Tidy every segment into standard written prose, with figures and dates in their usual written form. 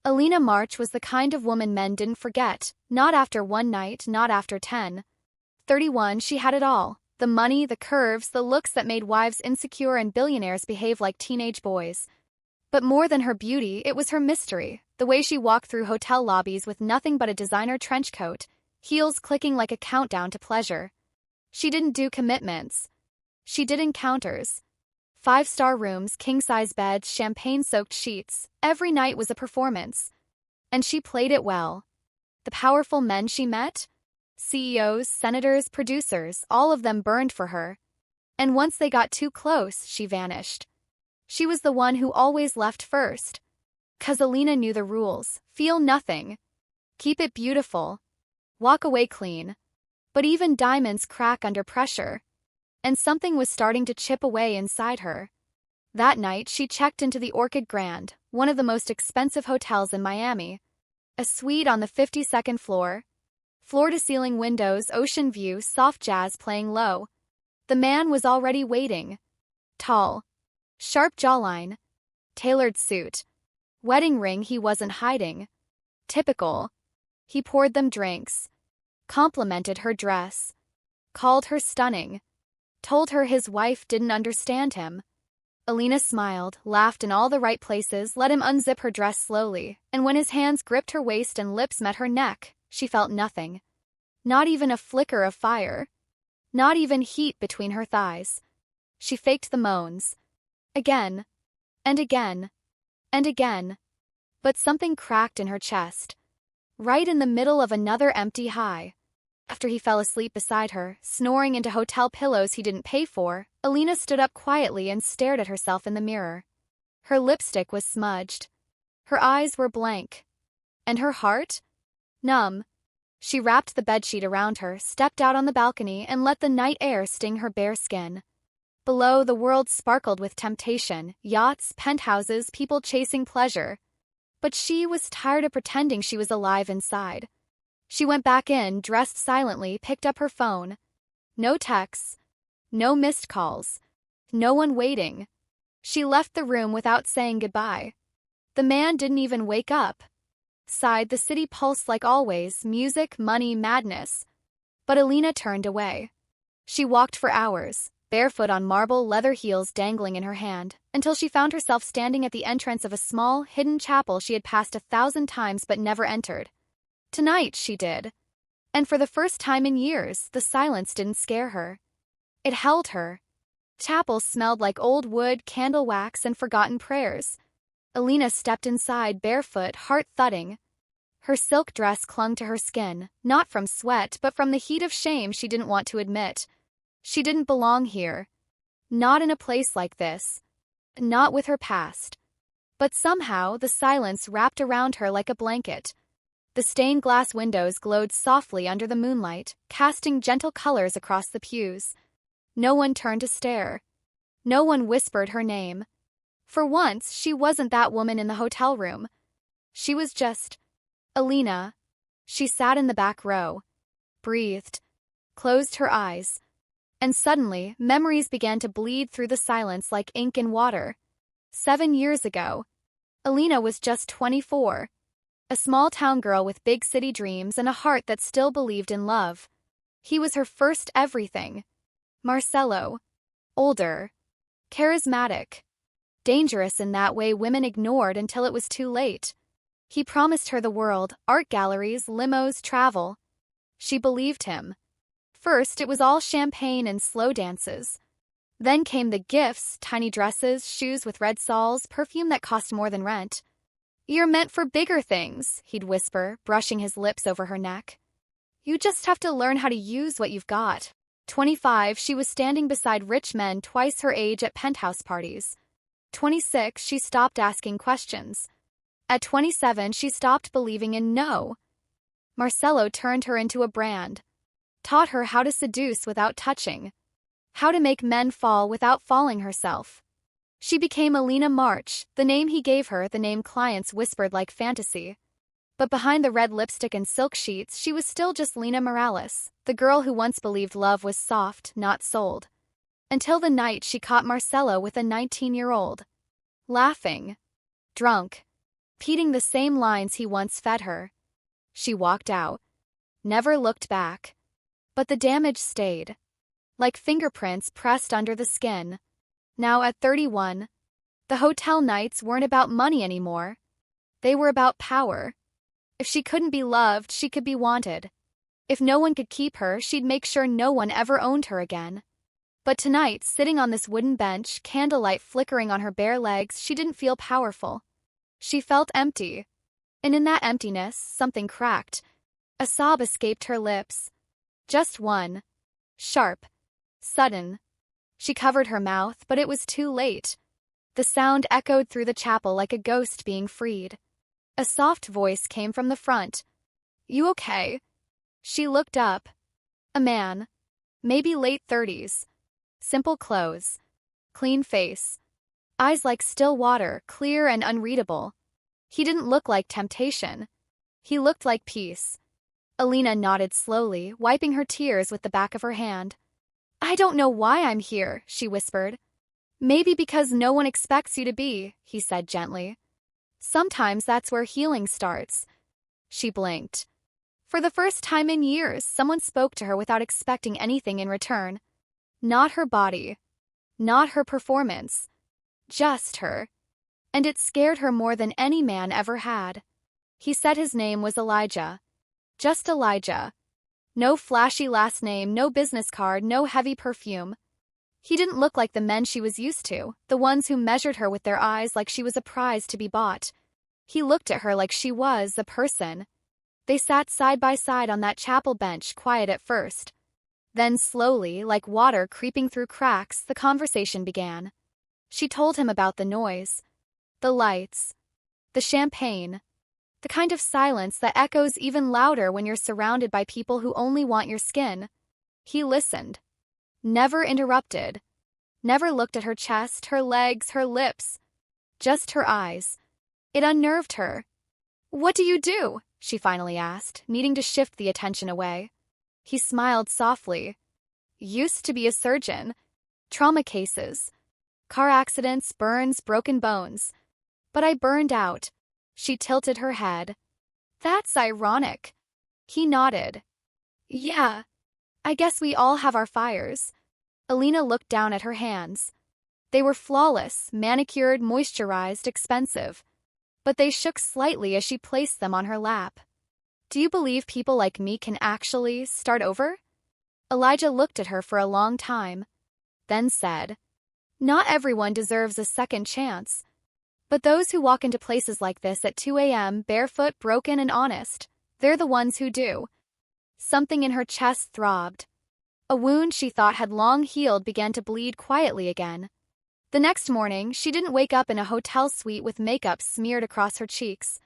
Alina March was the kind of woman men didn't forget, not after one night, not after 10. 31, she had it all. The money, the curves, the looks that made wives insecure and billionaires behave like teenage boys. But more than her beauty, it was her mystery, the way she walked through hotel lobbies with nothing but a designer trench coat, heels clicking like a countdown to pleasure. She didn't do commitments. She did encounters. 5-star rooms, king-size beds, champagne-soaked sheets. Every night was a performance. And she played it well. The powerful men she met? CEOs, senators, producers, all of them burned for her. And once they got too close, she vanished. She was the one who always left first. 'Cause Alina knew the rules. Feel nothing. Keep it beautiful. Walk away clean. But even diamonds crack under pressure. And something was starting to chip away inside her. That night, she checked into the Orchid Grand, one of the most expensive hotels in Miami. A suite on the 52nd floor. Floor-to-ceiling windows, ocean view, soft jazz playing low. The man was already waiting. Tall. Sharp jawline. Tailored suit. Wedding ring he wasn't hiding. Typical. He poured them drinks. Complimented her dress. Called her stunning. Told her his wife didn't understand him. Alina smiled, laughed in all the right places, let him unzip her dress slowly, and when his hands gripped her waist and lips met her neck, she felt nothing. Not even a flicker of fire. Not even heat between her thighs. She faked the moans. Again. And again. And again. But something cracked in her chest. Right in the middle of another empty high. After he fell asleep beside her, snoring into hotel pillows he didn't pay for, Alina stood up quietly and stared at herself in the mirror. Her lipstick was smudged. Her eyes were blank. And her heart? Numb. She wrapped the bedsheet around her, stepped out on the balcony, and let the night air sting her bare skin. Below, the world sparkled with temptation, yachts, penthouses, people chasing pleasure. But she was tired of pretending she was alive inside. She went back in, dressed silently, picked up her phone. No texts. No missed calls. No one waiting. She left the room without saying goodbye. The man didn't even wake up. Sighed, the city pulsed like always, music, money, madness. But Alina turned away. She walked for hours, barefoot on marble, leather heels dangling in her hand, until she found herself standing at the entrance of a small, hidden chapel she had passed 1,000 times but never entered. Tonight she did. And for the first time in years, the silence didn't scare her. It held her. Chapel smelled like old wood, candle wax, and forgotten prayers. Alina stepped inside, barefoot, heart thudding. Her silk dress clung to her skin, not from sweat, but from the heat of shame she didn't want to admit. She didn't belong here. Not in a place like this. Not with her past. But somehow, the silence wrapped around her like a blanket. The stained glass windows glowed softly under the moonlight, casting gentle colors across the pews. No one turned to stare. No one whispered her name. For once, she wasn't that woman in the hotel room. She was just Alina. She sat in the back row, breathed, closed her eyes, and suddenly, memories began to bleed through the silence like ink in water. 7 years ago, Alina was just 24. A small-town girl with big city dreams and a heart that still believed in love. He was her first everything. Marcelo. Older. Charismatic. Dangerous in that way women ignored until it was too late. He promised her the world, art galleries, limos, travel. She believed him. First, it was all champagne and slow dances. Then came the gifts, tiny dresses, shoes with red soles, perfume that cost more than rent. "You're meant for bigger things," he'd whisper, brushing his lips over her neck. "You just have to learn how to use what you've got." 25, she was standing beside rich men twice her age at penthouse parties. 26, she stopped asking questions. At 27, she stopped believing in no. Marcelo turned her into a brand. Taught her how to seduce without touching. How to make men fall without falling herself. She became Alina March, the name he gave her, the name clients whispered like fantasy. But behind the red lipstick and silk sheets, she was still just Lena Morales, the girl who once believed love was soft, not sold. Until the night she caught Marcelo with a 19-year-old. Laughing. Drunk. repeating the same lines he once fed her. She walked out, never looked back. But the damage stayed, like fingerprints pressed under the skin. Now at 31, the hotel nights weren't about money anymore. They were about power. If she couldn't be loved, she could be wanted. If no one could keep her, she'd make sure no one ever owned her again. But tonight, sitting on this wooden bench, candlelight flickering on her bare legs, she didn't feel powerful. She felt empty. And in that emptiness, something cracked. A sob escaped her lips. Just one. Sharp. Sudden. She covered her mouth, but it was too late. The sound echoed through the chapel like a ghost being freed. A soft voice came from the front. "You okay?" She looked up. A man. Maybe late 30s. Simple clothes. Clean face. Eyes like still water, clear and unreadable. He didn't look like temptation. He looked like peace. Alina nodded slowly, wiping her tears with the back of her hand. "I don't know why I'm here," she whispered. "Maybe because no one expects you to be," he said gently. "Sometimes that's where healing starts." She blinked. For the first time in years, someone spoke to her without expecting anything in return. Not her body. Not her performance. Just her. And it scared her more than any man ever had. He said his name was Elijah. Just Elijah. No flashy last name, no business card, no heavy perfume. He didn't look like the men she was used to, the ones who measured her with their eyes like she was a prize to be bought. He looked at her like she was a person. They sat side by side on that chapel bench, quiet at first. Then slowly, like water creeping through cracks, the conversation began. She told him about the noise, the lights, the champagne, the kind of silence that echoes even louder when you're surrounded by people who only want your skin. He listened. Never interrupted. Never looked at her chest, her legs, her lips. Just her eyes. It unnerved her. "What do you do?" she finally asked, needing to shift the attention away. He smiled softly. "Used to be a surgeon. Trauma cases. Car accidents, burns, broken bones. But I burned out." She tilted her head. "That's ironic." He nodded. "Yeah. I guess we all have our fires." Alina looked down at her hands. They were flawless, manicured, moisturized, expensive. But they shook slightly as she placed them on her lap. "Do you believe people like me can actually start over?" Elijah looked at her for a long time, then said, "Not everyone deserves a second chance. But those who walk into places like this at 2 a.m., barefoot, broken, and honest, they're the ones who do." Something in her chest throbbed. A wound she thought had long healed began to bleed quietly again. The next morning, she didn't wake up in a hotel suite with makeup smeared across her cheeks.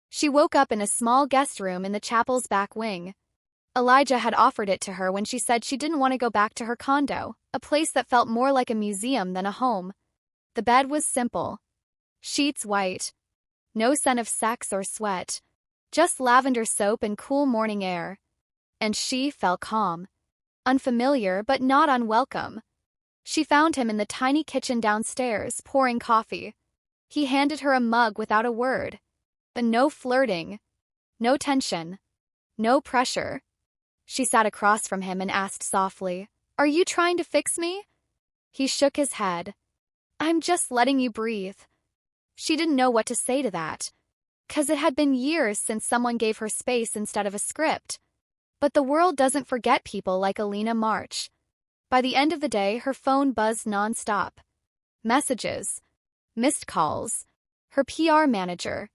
She woke up in a small guest room in the chapel's back wing. Elijah had offered it to her when she said she didn't want to go back to her condo, a place that felt more like a museum than a home. The bed was simple. Sheets white. No scent of sex or sweat. Just lavender soap and cool morning air. And she felt calm. Unfamiliar, but not unwelcome. She found him in the tiny kitchen downstairs, pouring coffee. He handed her a mug without a word. But no flirting. No tension. No pressure. She sat across from him and asked softly, "Are you trying to fix me?" He shook his head. "I'm just letting you breathe." She didn't know what to say to that. 'Cause it had been years since someone gave her space instead of a script. But the world doesn't forget people like Alina March. By the end of the day, her phone buzzed nonstop. Messages. Missed calls. Her PR manager.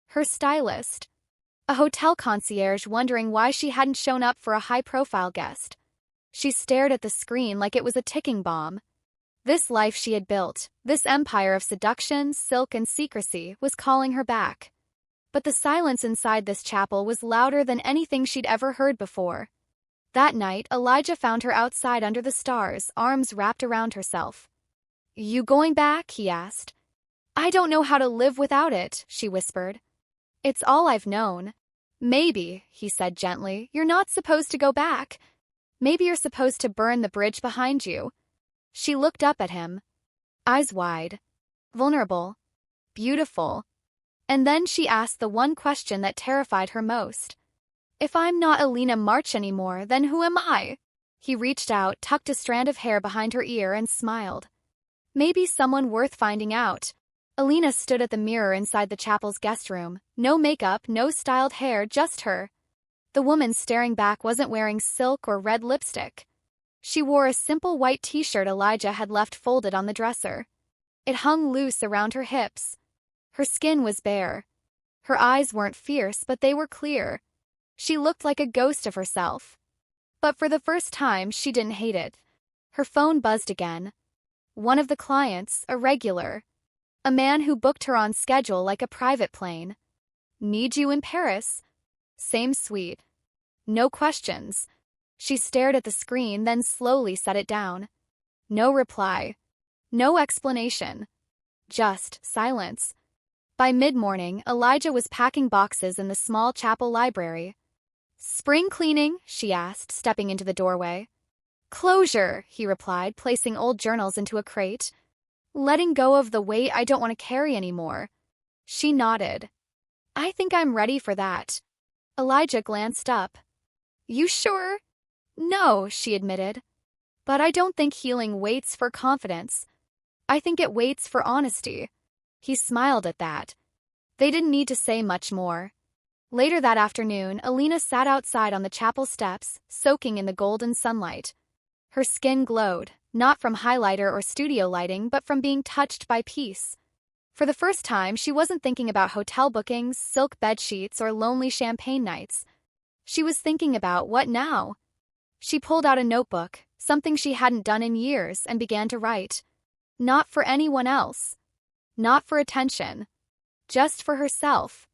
Her stylist. A hotel concierge wondering why she hadn't shown up for a high-profile guest. She stared at the screen like it was a ticking bomb. This life she had built, this empire of seduction, silk, and secrecy, was calling her back. But the silence inside this chapel was louder than anything she'd ever heard before. That night, Elijah found her outside under the stars, arms wrapped around herself. "You going back?" he asked. "I don't know how to live without it," she whispered. "It's all I've known." "Maybe," he said gently, "you're not supposed to go back. Maybe you're supposed to burn the bridge behind you." She looked up at him. Eyes wide. Vulnerable. Beautiful. And then she asked the one question that terrified her most. If I'm not Alina March anymore, then who am I? He reached out, tucked a strand of hair behind her ear, and smiled. Maybe someone worth finding out. Alina stood at the mirror inside the chapel's guest room. No makeup, no styled hair, just her. The woman staring back wasn't wearing silk or red lipstick. She wore a simple white t-shirt Elijah had left folded on the dresser. It hung loose around her hips. Her skin was bare. Her eyes weren't fierce, but they were clear. She looked like a ghost of herself. But for the first time, she didn't hate it. Her phone buzzed again. One of the clients, a regular. A man who booked her on schedule like a private plane. Need you in Paris? Same suite. No questions. She stared at the screen, then slowly set it down. No reply. No explanation. Just silence. By mid-morning, Elijah was packing boxes in the small chapel library. Spring cleaning? She asked, stepping into the doorway. Closure, he replied, placing old journals into a crate. Letting go of the weight I don't want to carry anymore. She nodded. I think I'm ready for that. Elijah glanced up. You sure? No, she admitted. But I don't think healing waits for confidence. I think it waits for honesty. He smiled at that. They didn't need to say much more. Later that afternoon, Alina sat outside on the chapel steps, soaking in the golden sunlight. Her skin glowed, not from highlighter or studio lighting, but from being touched by peace. For the first time, she wasn't thinking about hotel bookings, silk bed sheets, or lonely champagne nights. She was thinking about what now? She pulled out a notebook, something she hadn't done in years, and began to write. Not for anyone else. Not for attention. Just for herself.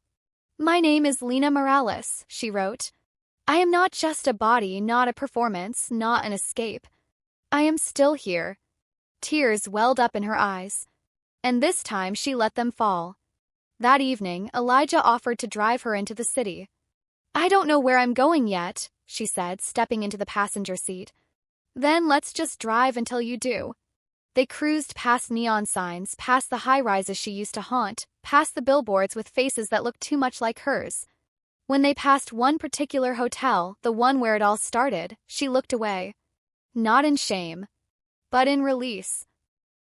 My name is Lena Morales, she wrote. I am not just a body, not a performance, not an escape. I am still here. Tears welled up in her eyes. And this time she let them fall. That evening, Elijah offered to drive her into the city. I don't know where I'm going yet, she said, stepping into the passenger seat. Then let's just drive until you do. They cruised past neon signs, past the high-rises she used to haunt, past the billboards with faces that looked too much like hers. When they passed one particular hotel, the one where it all started, she looked away. Not in shame, but in release.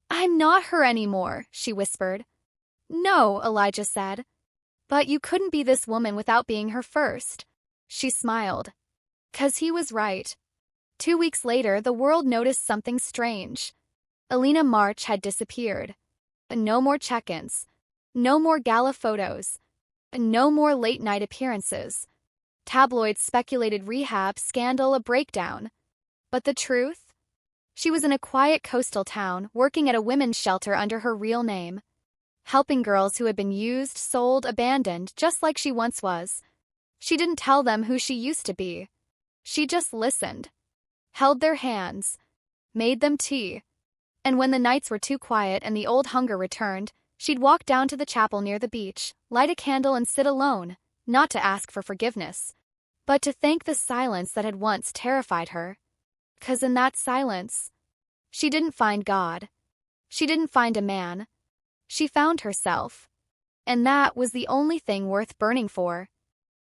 I'm not her anymore, she whispered. No, Elijah said. But you couldn't be this woman without being her first. She smiled. 'Cause he was right. 2 weeks later, the world noticed something strange. Alina March had disappeared. No more check-ins. No more gala photos. No more late-night appearances. Tabloids speculated rehab, scandal, a breakdown. But the truth? She was in a quiet coastal town, working at a women's shelter under her real name. Helping girls who had been used, sold, abandoned, just like she once was. She didn't tell them who she used to be. She just listened. Held their hands. Made them tea. And when the nights were too quiet and the old hunger returned, she'd walk down to the chapel near the beach, light a candle and sit alone, not to ask for forgiveness, but to thank the silence that had once terrified her. 'Cause in that silence, she didn't find God. She didn't find a man. She found herself. And that was the only thing worth burning for.